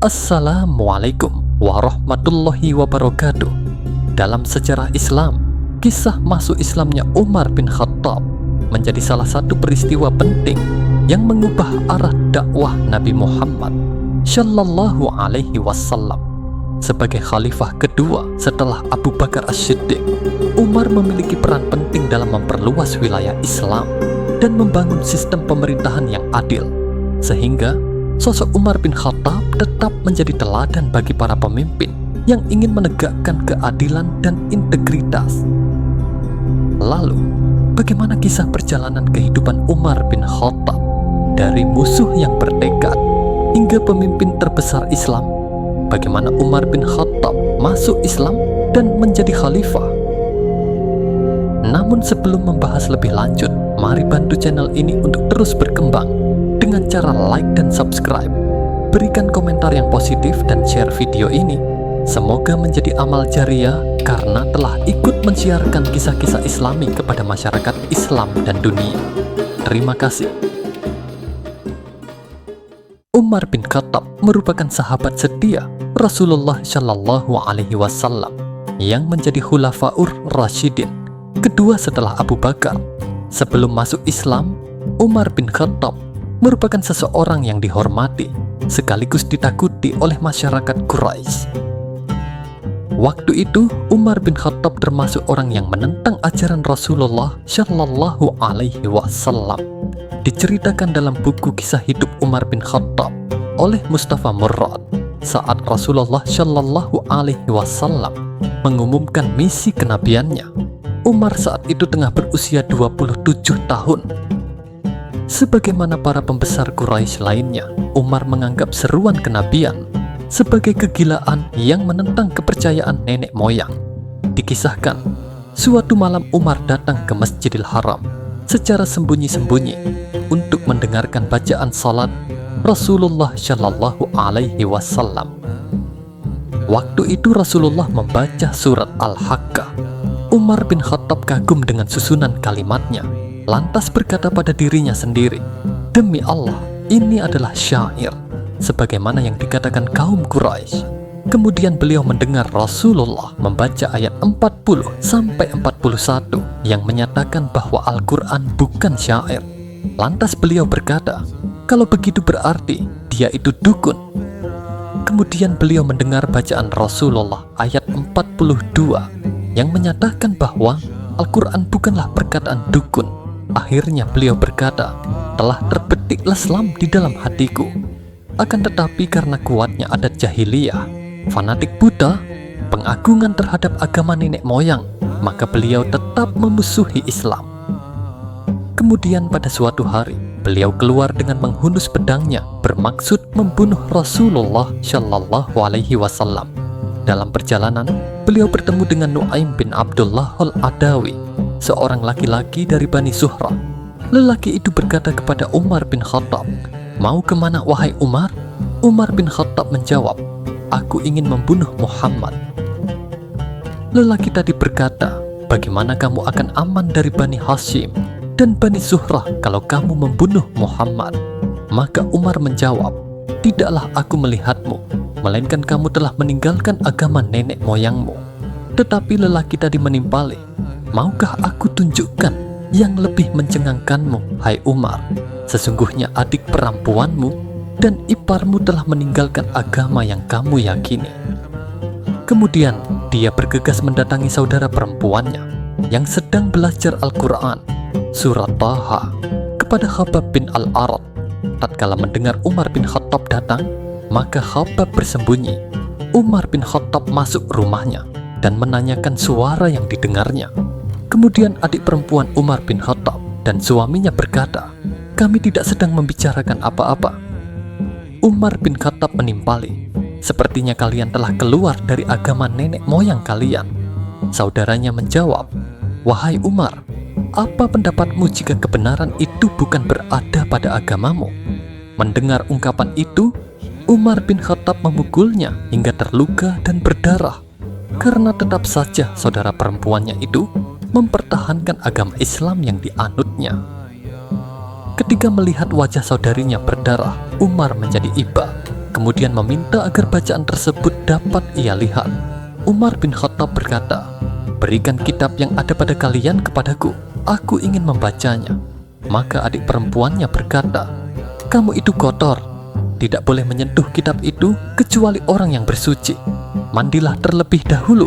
Assalamualaikum warahmatullahi wabarakatuh. Dalam sejarah Islam, kisah masuk Islamnya Umar bin Khattab menjadi salah satu peristiwa penting yang mengubah arah dakwah Nabi Muhammad Shallallahu Alaihi Wasallam. Sebagai khalifah kedua setelah Abu Bakar As-Siddiq, Umar memiliki peran penting dalam memperluas wilayah Islam dan membangun sistem pemerintahan yang adil, sehingga sosok Umar bin Khattab tetap menjadi teladan bagi para pemimpin yang ingin menegakkan keadilan dan integritas. Lalu, bagaimana kisah perjalanan kehidupan Umar bin Khattab dari musuh yang bertekad hingga pemimpin terbesar Islam? Bagaimana Umar bin Khattab masuk Islam dan menjadi khalifah? Namun sebelum membahas lebih lanjut, mari bantu channel ini untuk terus berkembang dengan cara like dan subscribe, berikan komentar yang positif dan share video ini. Semoga menjadi amal jariah karena telah ikut mensiarkan kisah-kisah Islami kepada masyarakat Islam dan dunia. Terima kasih. Umar bin Khattab merupakan sahabat setia Rasulullah Shallallahu Alaihi Wasallam yang menjadi Khulafaur Rasyidin kedua setelah Abu Bakar. Sebelum masuk Islam, Umar bin Khattab merupakan seseorang yang dihormati sekaligus ditakuti oleh masyarakat Quraisy. Waktu itu, Umar bin Khattab termasuk orang yang menentang ajaran Rasulullah Shallallahu Alaihi Wasallam. Diceritakan dalam buku kisah hidup Umar bin Khattab oleh Mustafa Murrad saat Rasulullah Shallallahu Alaihi Wasallam mengumumkan misi kenabiannya. Umar saat itu tengah berusia 27 tahun. Sebagaimana para pembesar Quraisy lainnya, Umar menganggap seruan kenabian sebagai kegilaan yang menentang kepercayaan nenek moyang. Dikisahkan, suatu malam Umar datang ke Masjidil Haram secara sembunyi-sembunyi untuk mendengarkan bacaan salat Rasulullah Shallallahu Alaihi Wasallam. Waktu itu Rasulullah membaca surat Al-Haqqah. Umar bin Khattab kagum dengan susunan kalimatnya, lantas berkata pada dirinya sendiri, "Demi Allah, ini adalah syair sebagaimana yang dikatakan kaum Quraisy." Kemudian beliau mendengar Rasulullah membaca ayat 40-41 yang menyatakan bahwa Al-Quran bukan syair. Lantas beliau berkata, "Kalau begitu berarti dia itu dukun." Kemudian beliau mendengar bacaan Rasulullah ayat 42 yang menyatakan bahwa Al-Quran bukanlah perkataan dukun. Akhirnya beliau berkata, "Telah terbetik Islam di dalam hatiku." Akan tetapi karena kuatnya adat jahiliyah, fanatik Buddha, pengagungan terhadap agama nenek moyang, maka beliau tetap memusuhi Islam. Kemudian pada suatu hari, beliau keluar dengan menghunus pedangnya bermaksud membunuh Rasulullah Shallallahu Alaihi Wasallam. Dalam perjalanan, beliau bertemu dengan Nu'aim bin Abdullah Al-Adawi, seorang laki-laki dari Bani Zuhrah. Lelaki itu berkata kepada Umar bin Khattab, "Mau kemana wahai Umar?" Umar bin Khattab menjawab, "Aku ingin membunuh Muhammad." Lelaki tadi berkata, "Bagaimana kamu akan aman dari Bani Hashim dan Bani Zuhrah kalau kamu membunuh Muhammad?" Maka Umar menjawab, "Tidaklah aku melihatmu, melainkan kamu telah meninggalkan agama nenek moyangmu." Tetapi lelaki tadi menimpali, "Maukah aku tunjukkan yang lebih mencengangkanmu, hai Umar? Sesungguhnya adik perempuanmu dan iparmu telah meninggalkan agama yang kamu yakini." Kemudian dia bergegas mendatangi saudara perempuannya yang sedang belajar Al-Quran, surat Taha, kepada Khabbab bin Al-Arad. Tatkala mendengar Umar bin Khattab datang, maka Khabbab bersembunyi. Umar bin Khattab masuk rumahnya dan menanyakan suara yang didengarnya. Kemudian adik perempuan Umar bin Khattab dan suaminya berkata, "Kami tidak sedang membicarakan apa-apa." Umar bin Khattab menimpali, "Sepertinya kalian telah keluar dari agama nenek moyang kalian." Saudaranya menjawab, "Wahai Umar, apa pendapatmu jika kebenaran itu bukan berada pada agamamu?" Mendengar ungkapan itu, Umar bin Khattab memukulnya hingga terluka dan berdarah, karena tetap saja saudara perempuannya itu mempertahankan agama Islam yang dianutnya. Ketika melihat wajah saudarinya berdarah, Umar menjadi iba. kemudian meminta agar bacaan tersebut dapat ia lihat. Umar bin Khattab berkata, "Berikan kitab yang ada pada kalian kepadaku, aku ingin membacanya." Maka adik perempuannya berkata, "Kamu itu kotor, tidak boleh menyentuh kitab itu kecuali orang yang bersuci. Mandilah terlebih dahulu."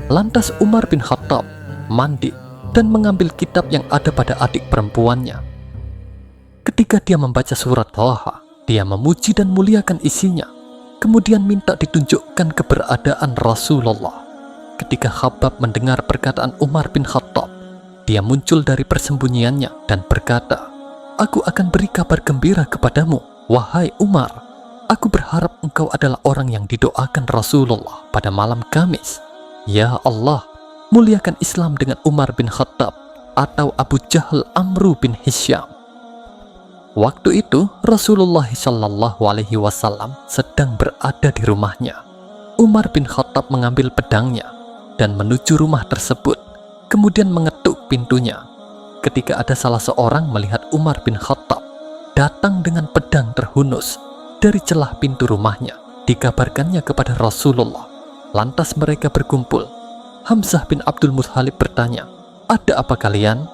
Lantas Umar bin Khattab mandi dan mengambil kitab yang ada pada adik perempuannya. Ketika dia membaca surat Thaha, dia memuji dan muliakan isinya, kemudian minta ditunjukkan keberadaan Rasulullah. Ketika Khabbab mendengar perkataan Umar bin Khattab, dia muncul dari persembunyiannya dan berkata, "Aku akan beri kabar gembira kepadamu, wahai Umar. Aku berharap engkau adalah orang yang didoakan Rasulullah pada malam Kamis. Ya Allah, muliakan Islam dengan Umar bin Khattab atau Abu Jahal Amru bin Hisham." Waktu itu Rasulullah SAW sedang berada di rumahnya. Umar bin Khattab mengambil pedangnya dan menuju rumah tersebut, kemudian mengetuk pintunya. Ketika ada salah seorang melihat Umar bin Khattab datang dengan pedang terhunus dari celah pintu rumahnya, dikabarkannya kepada Rasulullah. Lantas mereka berkumpul. Hamzah bin Abdul Muthalib bertanya, "Ada apa kalian?"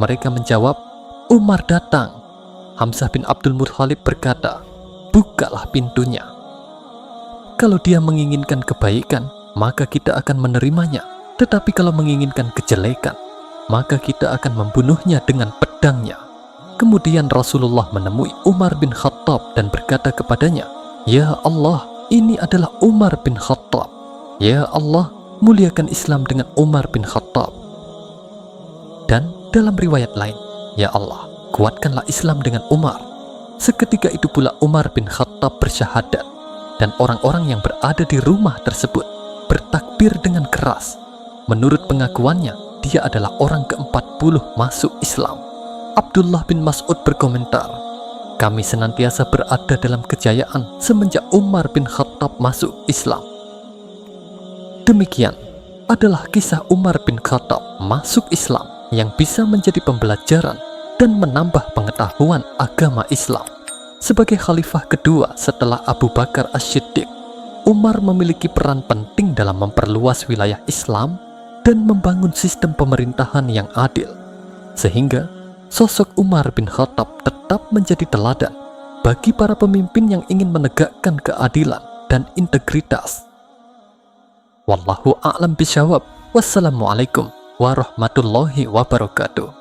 Mereka menjawab, "Umar datang." Hamzah bin Abdul Muthalib berkata, "Bukalah pintunya. Kalau dia menginginkan kebaikan, maka kita akan menerimanya. Tetapi kalau menginginkan kejelekan, maka kita akan membunuhnya dengan pedangnya." Kemudian Rasulullah menemui Umar bin Khattab dan berkata kepadanya, "Ya Allah, ini adalah Umar bin Khattab. Ya Allah, muliakan Islam dengan Umar bin Khattab." Dan dalam riwayat lain, "Ya Allah, kuatkanlah Islam dengan Umar." Seketika itu pula Umar bin Khattab bersyahadat, dan orang-orang yang berada di rumah tersebut bertakbir dengan keras. Menurut pengakuannya, dia adalah orang ke-40 masuk Islam. Abdullah bin Mas'ud berkomentar, "Kami senantiasa berada dalam kejayaan semenjak Umar bin Khattab masuk Islam." Demikian adalah kisah Umar bin Khattab masuk Islam yang bisa menjadi pembelajaran dan menambah pengetahuan agama Islam. Sebagai khalifah kedua setelah Abu Bakar As-Siddiq, Umar memiliki peran penting dalam memperluas wilayah Islam dan membangun sistem pemerintahan yang adil, sehingga sosok Umar bin Khattab tetap menjadi teladan bagi para pemimpin yang ingin menegakkan keadilan dan integritas. Wallahu a'lam bishawab. Wassalamualaikum warahmatullahi wabarakatuh.